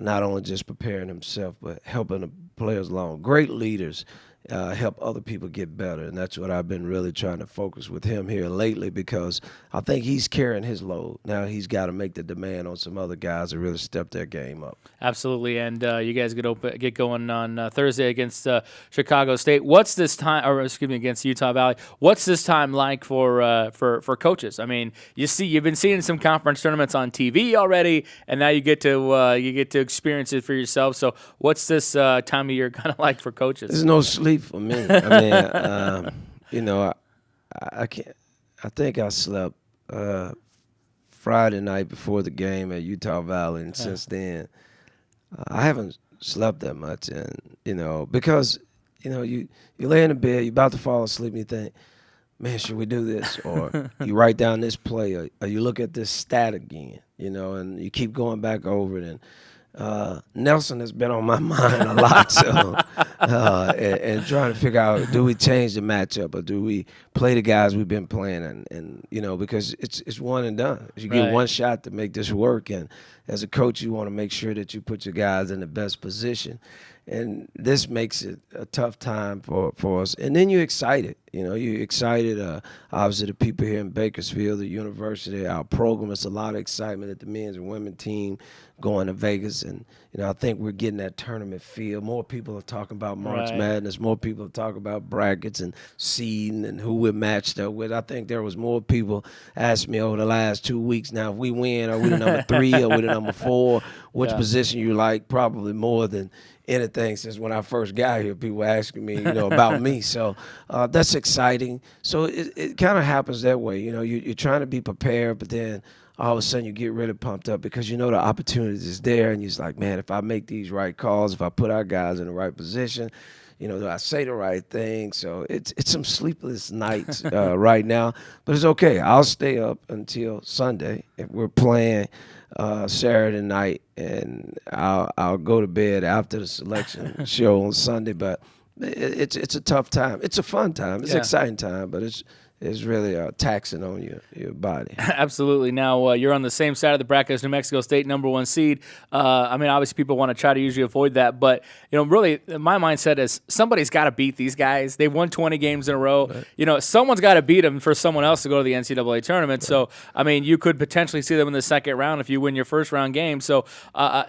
not only just preparing himself, but helping the players along. Great leaders help other people get better, and that's what I've been really trying to focus with him here lately, because I think he's carrying his load. Now he's got to make the demand on some other guys to really step their game up. Absolutely, and you guys get going on Thursday against Chicago State. What's this time, against Utah Valley? What's this time like for coaches? You've been seeing some conference tournaments on TV already, and now you get to experience it for yourself. So what's this time of year kind of like for coaches? There's no sleep for me. I can't. I think I slept Friday night before the game at Utah Valley, and since then, I haven't slept that much. And, because, you lay in the bed, you're about to fall asleep, and you think, man, should we do this? Or you write down this play, or you look at this stat again, and you keep going back over it. And Nelson has been on my mind a lot, so and trying to figure out, do we change the matchup, or do we play the guys we've been playing? And because it's one and done. You get one shot to make this work, and as a coach, you want to make sure that you put your guys in the best position. And this makes it a tough time for us. And then you're excited. You're excited. Obviously, the people here in Bakersfield, the university, our program, it's a lot of excitement at the men's and women's team going to Vegas. And, I think we're getting that tournament feel. More people are talking about March Madness. More people are talking about brackets and seeding and who we're matched up with. I think there was more people ask me over the last 2 weeks, now, if we win, are we the number 3 or we the number 4? Which position you like? Probably more than anything since when I first got here. People asking me, about me. So that's exciting. So it kind of happens that way. You're trying to be prepared, but then all of a sudden you get really pumped up because the opportunity is there, and you're just like, man, if I make these right calls, if I put our guys in the right position, do I say the right thing? So it's some sleepless nights right now, but it's okay. I'll stay up until Sunday if we're playing Saturday night, and I'll go to bed after the selection show on Sunday. But it's a tough time. It's a fun time. It's an exciting time, but it's really taxing on your body. Absolutely. Now, you're on the same side of the bracket as New Mexico State, -- 1 seed. Obviously people want to try to usually avoid that, but, really my mindset is somebody's got to beat these guys. They've won 20 games in a row. Right. Someone's got to beat them for someone else to go to the NCAA tournament. Right. So, you could potentially see them in the second round if you win your first round game. So,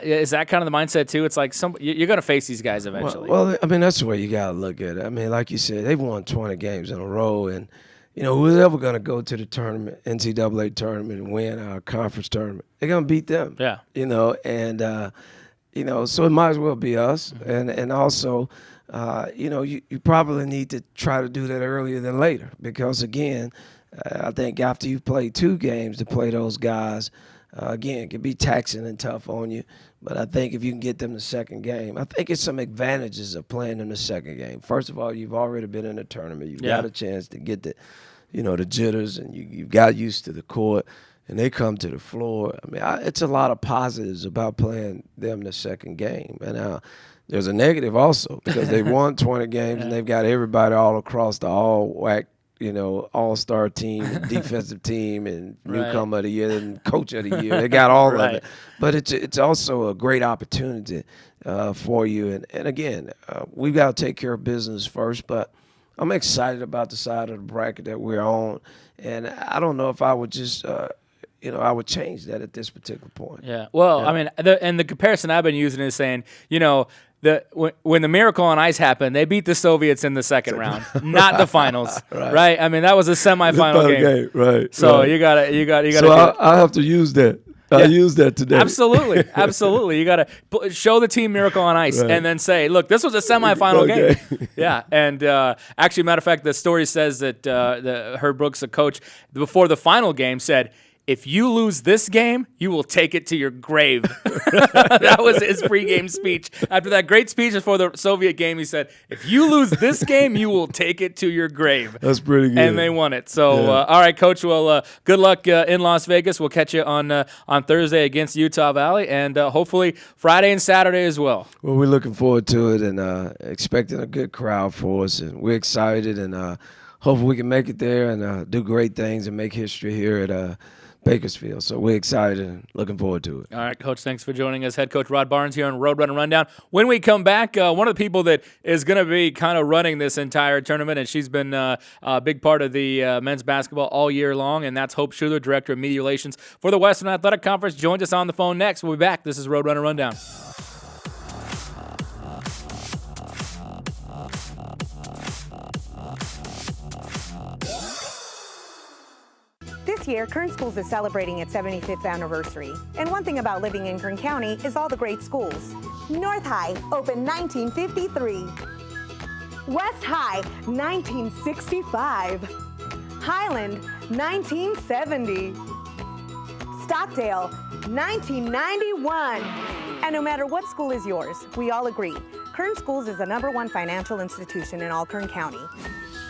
is that kind of the mindset too? It's like you're going to face these guys eventually. Well, that's the way you got to look at it. Like you said, they've won 20 games in a row, and who's ever going to go to the tournament, NCAA tournament, and win our conference tournament, they're going to beat them. Yeah. So it might as well be us. And also, you probably need to try to do that earlier than later because, again, I think after you've played 2 games to play those guys, again, it can be taxing and tough on you. But I think if you can get them the second game, I think it's some advantages of playing in the second game. First of all, you've already been in the tournament. You've got a chance to get the jitters, and you got used to the court, and they come to the floor. It's a lot of positives about playing them the second game. And there's a negative also because they've won 20 games, and they've got everybody all across the all WAC, all-star team, and defensive team, and newcomer of the year, and coach of the year. They got all of it. But it's also a great opportunity for you. And again, we've got to take care of business first, but I'm excited about the side of the bracket that we're on. And I don't know if I would just I would change that at this particular point. Yeah. Well, the comparison I've been using is saying, when the Miracle on Ice happened, they beat the Soviets in the second round, not the finals, right? That was a semifinal game, right? So you gotta. So I have to use that. I use that today. Absolutely. You gotta show the team Miracle on Ice, and then say, "Look, this was a semifinal game." Yeah, and actually, matter of fact, the story says that Herb Brooks, the coach, before the final game, said, if you lose this game, you will take it to your grave. That was his pregame speech. After that great speech before the Soviet game, he said, if you lose this game, you will take it to your grave. That's pretty good. And they won it. So, all right, Coach, well, good luck in Las Vegas. We'll catch you on Thursday against Utah Valley, and hopefully Friday and Saturday as well. Well, we're looking forward to it and expecting a good crowd for us, and we're excited, and hopefully we can make it there and do great things and make history here at Bakersfield. So we're excited and looking forward to it. All right, Coach, thanks for joining us. Head Coach Rod Barnes here on Roadrunner Rundown. When we come back, one of the people that is going to be kind of running this entire tournament, and she's been a big part of the men's basketball all year long, and that's Hope Shuler, Director of Media Relations for the Western Athletic Conference. Joins us on the phone next. We'll be back. This is Roadrunner Rundown. This year, Kern Schools is celebrating its 75th anniversary. And one thing about living in Kern County is all the great schools. North High, opened 1953. West High, 1965. Highland, 1970. Stockdale, 1991. And no matter what school is yours, we all agree, Kern Schools is the #1 financial institution in all Kern County.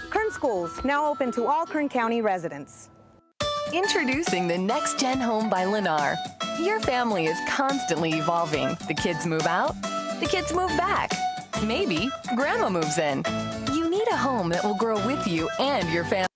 Kern Schools, now open to all Kern County residents. Introducing the Next Gen Home by Lennar. Your family is constantly evolving. The kids move out, the kids move back. Maybe grandma moves in. You need a home that will grow with you and your family.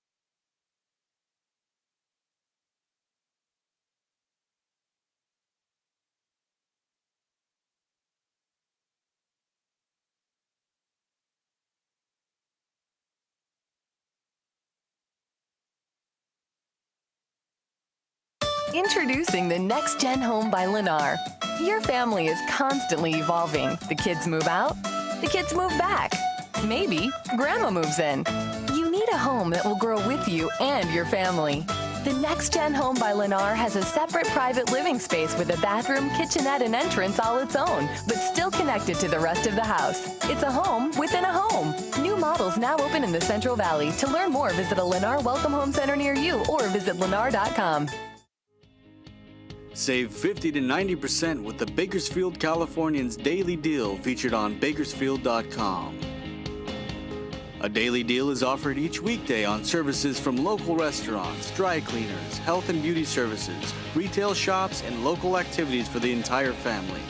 Introducing the Next Gen Home by Lennar. Your family is constantly evolving. The kids move out, the kids move back. Maybe grandma moves in. You need a home that will grow with you and your family. The Next Gen Home by Lennar has a separate private living space with a bathroom, kitchenette, and entrance all its own, but still connected to the rest of the house. It's a home within a home. New models now open in the Central Valley. To learn more, visit a Lennar Welcome Home Center near you or visit lennar.com. Save 50 to 90% with the Bakersfield Californians Daily Deal featured on Bakersfield.com. A daily deal is offered each weekday on services from local restaurants, dry cleaners, health and beauty services, retail shops, and local activities for the entire family.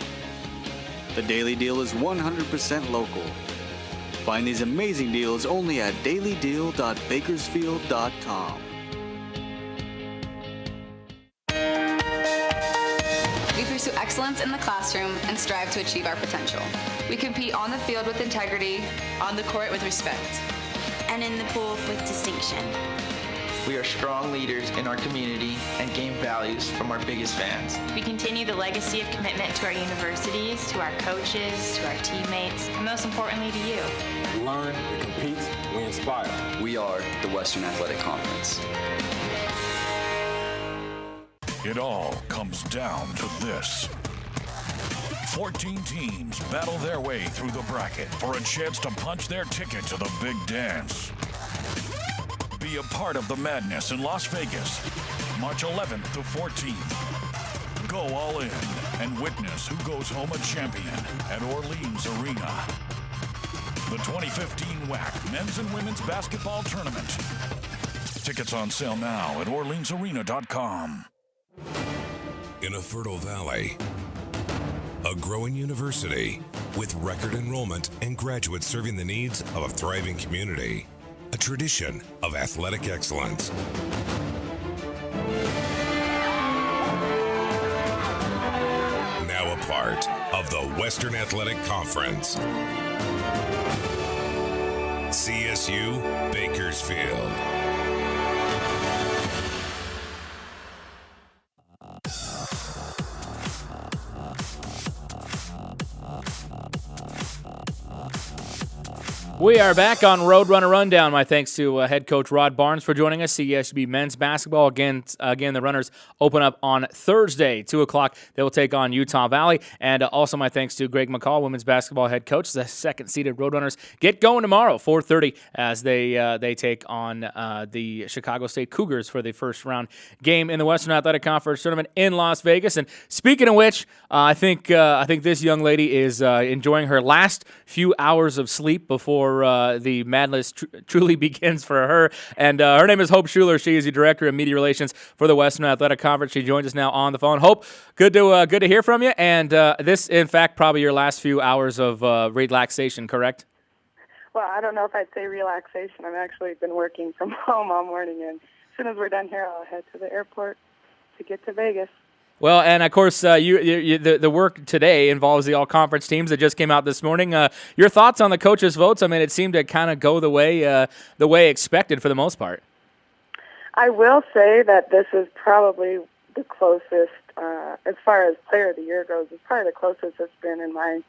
The daily deal is 100% local. Find these amazing deals only at dailydeal.bakersfield.com. We pursue excellence in the classroom and strive to achieve our potential. We compete on the field with integrity, on the court with respect, and in the pool with distinction. We are strong leaders in our community and gain values from our biggest fans. We continue the legacy of commitment to our universities, to our coaches, to our teammates, and most importantly to you. We learn, we compete, we inspire. We are the Western Athletic Conference. It all comes down to this. 14 teams battle their way through the bracket for a chance to punch their ticket to the big dance. Be a part of the madness in Las Vegas, March 11th to 14th. Go all in and witness who goes home a champion at Orleans Arena. The 2015 WAC Men's and Women's Basketball Tournament. Tickets on sale now at orleansarena.com. In a fertile valley, a growing university with record enrollment and graduates serving the needs of a thriving community, a tradition of athletic excellence. Now a part of the Western Athletic Conference. CSU Bakersfield. We are back on Roadrunner Rundown. My thanks to head coach Rod Barnes for joining us. CSUB men's basketball. Again, the runners open up on Thursday, 2 o'clock. They will take on Utah Valley. And also my thanks to Greg McCall, women's basketball head coach. The second-seeded Roadrunners get going tomorrow, 4:30, as they take on the Chicago State Cougars for the first-round game in the Western Athletic Conference Tournament in Las Vegas. And speaking of which, I think this young lady is enjoying her last few hours of sleep before the madness truly begins for her. And her name is Hope Shuler. She is the Director of Media Relations for the Western Athletic Conference. She joins us now on the phone. Hope, good to hear from you. And this, in fact, probably your last few hours of relaxation, correct? Well, I don't know if I'd say relaxation. I've actually been working from home all morning, and as soon as we're done here, I'll head to the airport to get to Vegas. Well, and of course, the work today involves the all-conference teams that just came out this morning. Your thoughts on the coaches' votes? I mean, it seemed to kind of go the way expected for the most part. I will say that this is probably the closest, as far as Player of the Year goes, it's probably the closest it's been in my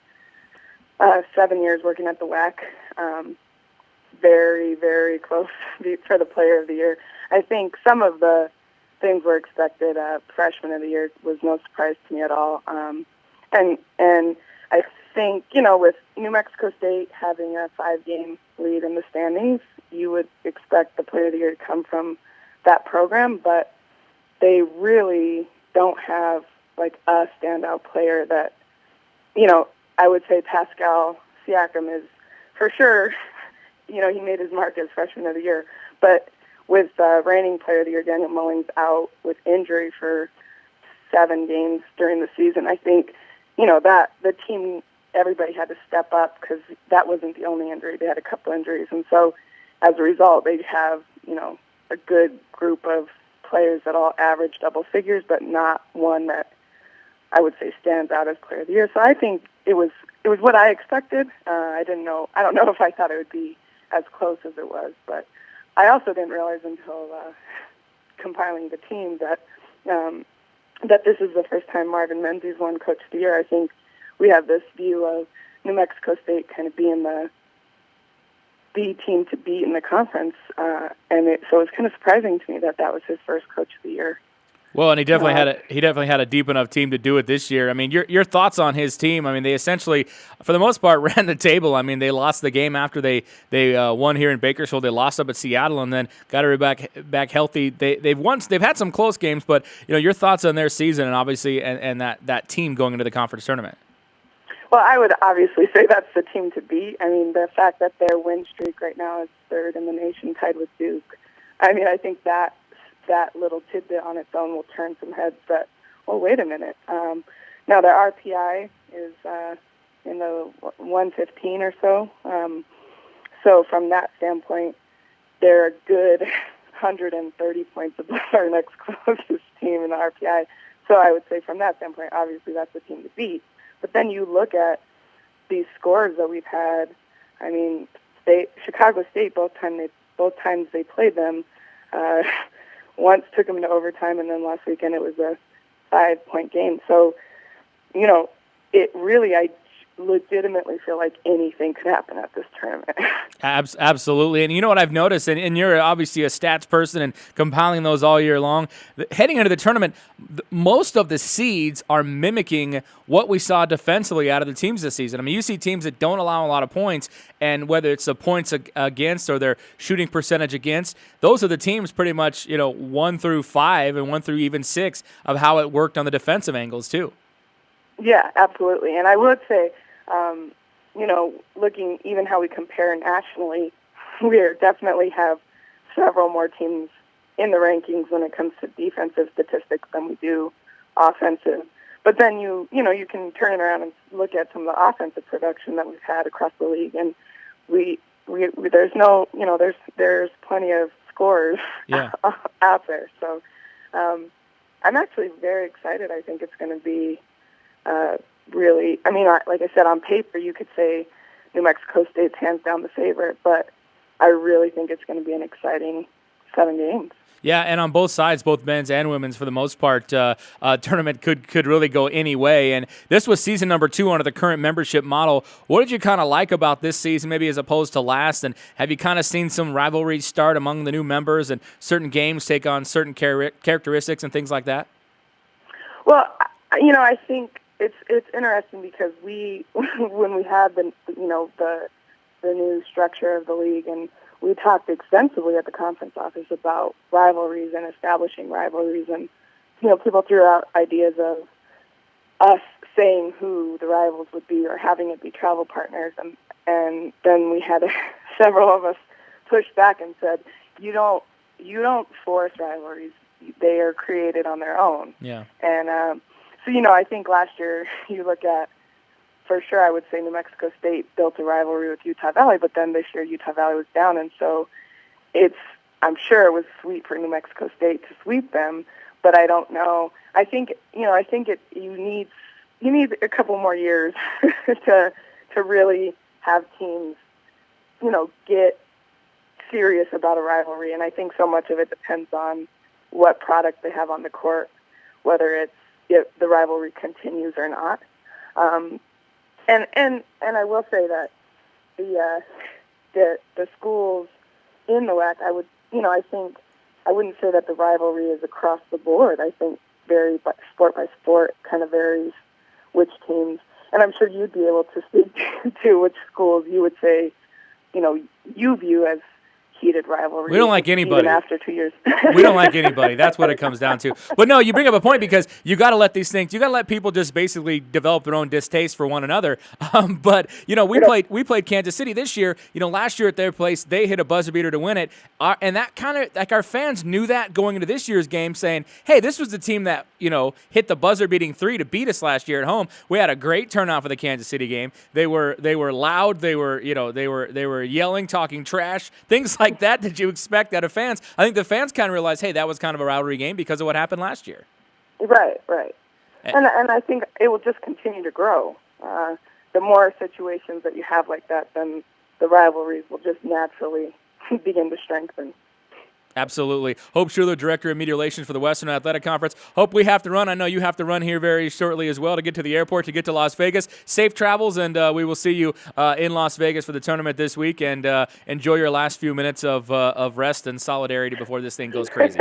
7 years working at the WAC. Very, very close for the Player of the Year. I think some of the things were expected. Freshman of the Year was no surprise to me at all. And I think, with New Mexico State having a 5-game lead in the standings, you would expect the Player of the Year to come from that program. But they don't have like a standout player that, I would say Pascal Siakam is for sure, he made his mark as freshman of the year. But with reigning player of the year, Daniel Mullings, out with injury for 7 games during the season, I think, that the team, everybody had to step up because that wasn't the only injury. They had a couple injuries. And so as a result, they have, a good group of players that all average double figures, but not one that I would say stands out as player of the year. So I think it was what I expected. I don't know if I thought it would be as close as it was, but I also didn't realize until compiling the team that that this is the first time Marvin Menzies won Coach of the Year. I think we have this view of New Mexico State kind of being the team to beat in the conference, so it's kind of surprising to me that was his first Coach of the Year. Well, and he definitely had a deep enough team to do it this year. I mean, your thoughts on his team? I mean, they essentially, for the most part, ran the table. I mean, they lost the game after they won here in Bakersfield. They lost up at Seattle and then got everybody back healthy. They've had some close games, but your thoughts on their season and obviously and that team going into the conference tournament. Well, I would obviously say that's the team to beat. I mean, the fact that their win streak right now is 3rd in the nation, tied with Duke. I mean, I think that little tidbit on its own will turn some heads that, well, wait a minute. Now, their RPI is in the 115 or so. So from that standpoint, they're a good 130 points above our next closest team in the RPI. So I would say from that standpoint, obviously that's the team to beat. But then you look at these scores that we've had. I mean, Chicago State, both times they played them, once took them to overtime, and then last weekend it was a 5-point game. So, it really, I legitimately feel like anything could happen at this tournament. Absolutely. And you know what I've noticed, and you're obviously a stats person and compiling those all year long, heading into the tournament, most of the seeds are mimicking what we saw defensively out of the teams this season. I mean, you see teams that don't allow a lot of points, and whether it's the points against or their shooting percentage against, those are the teams pretty much, 1 through 5 and 1 through even 6 of how it worked on the defensive angles too. Yeah, absolutely. And I would say, looking even how we compare nationally, we definitely have several more teams in the rankings when it comes to defensive statistics than we do offensive. But then you can turn it around and look at some of the offensive production that we've had across the league, and there's plenty of scores out there. So I'm actually very excited. I think it's going to be really, like I said, on paper you could say New Mexico State's hands down the favorite, but I really think it's going to be an exciting 7 games. Yeah, and on both sides, both men's and women's, for the most part, tournament could really go any way. And this was season number 2 under the current membership model. What did you kind of like about this season, maybe as opposed to last? And have you kind of seen some rivalries start among the new members and certain games take on certain characteristics and things like that? Well, I think it's interesting because when we had the new structure of the league, and we talked extensively at the conference office about rivalries and establishing rivalries, and people threw out ideas of us saying who the rivals would be or having it be travel partners, and then we had several of us push back and said, you don't force rivalries; they are created on their own. Yeah. And so I think last year you look at, for sure, I would say New Mexico State built a rivalry with Utah Valley, but then this year Utah Valley was down, and so I'm sure it was sweet for New Mexico State to sweep them, but I don't know. I think you need a couple more years to really have teams, get serious about a rivalry, and I think so much of it depends on what product they have on the court, whether if the rivalry continues or not. And I will say that the schools in the WAC, I wouldn't say that the rivalry is across the board. I think very sport by sport kind of varies which teams, and I'm sure you'd be able to speak to which schools you would say, you view as heated rivalry. We don't like anybody. Even after 2 years. We don't like anybody. That's what it comes down to. But no, you bring up a point because you got to let these things. You got to let people just basically develop their own distaste for one another. But we played Kansas City this year. Last year at their place, they hit a buzzer beater to win it, and that kind of like our fans knew that going into this year's game, saying, "Hey, this was the team that hit the buzzer beating 3 to beat us last year at home." We had a great turnout for the Kansas City game. They were loud. They were yelling, talking trash, things like that you expect out of fans. I think the fans kind of realized, hey, that was kind of a rivalry game because of what happened last year. Right. And I think it will just continue to grow. The more situations that you have like that, then the rivalries will just naturally begin to strengthen. Absolutely. Hope Shuler, Director of Media Relations for the Western Athletic Conference. Hope, we have to run. I know you have to run here very shortly as well to get to the airport, to get to Las Vegas. Safe travels, and we will see you in Las Vegas for the tournament this week, and enjoy your last few minutes of rest and solidarity before this thing goes crazy.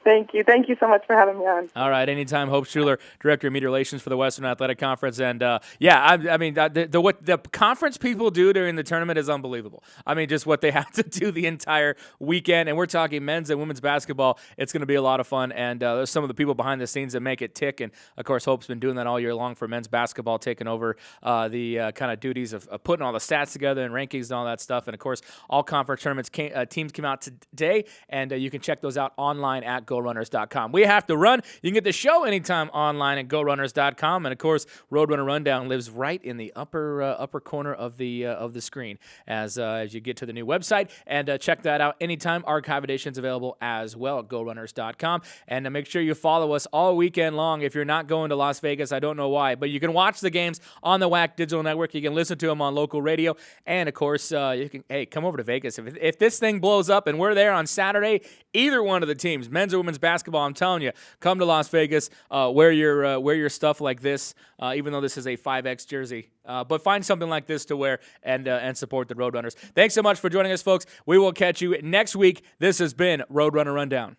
Thank you. Thank you so much for having me on. All right, anytime. Hope Shuler, Director of Media Relations for the Western Athletic Conference. And, what the conference people do during the tournament is unbelievable. I mean, just what they have to do the entire weekend. And we're talking men's and women's basketball. It's going to be a lot of fun. And there's some of the people behind the scenes that make it tick. And, of course, Hope's been doing that all year long for men's basketball, taking over the kind of duties of putting all the stats together and rankings and all that stuff. And, of course, all conference tournaments teams came out today. And you can check those out online at GoRunners.com. We have to run. You can get the show anytime online at GoRunners.com, and of course, Roadrunner Rundown lives right in the upper corner of the screen as you get to the new website, and check that out anytime. Archive editions available as well at GoRunners.com, and make sure you follow us all weekend long. If you're not going to Las Vegas, I don't know why, but you can watch the games on the WAC Digital Network. You can listen to them on local radio, and of course, you can come over to Vegas if this thing blows up and we're there on Saturday. Either one of the teams, men's or women's basketball, I'm telling you, come to Las Vegas, wear your stuff like this, even though this is a 5X jersey. But find something like this to wear and support the Roadrunners. Thanks so much for joining us, folks. We will catch you next week. This has been Roadrunner Rundown.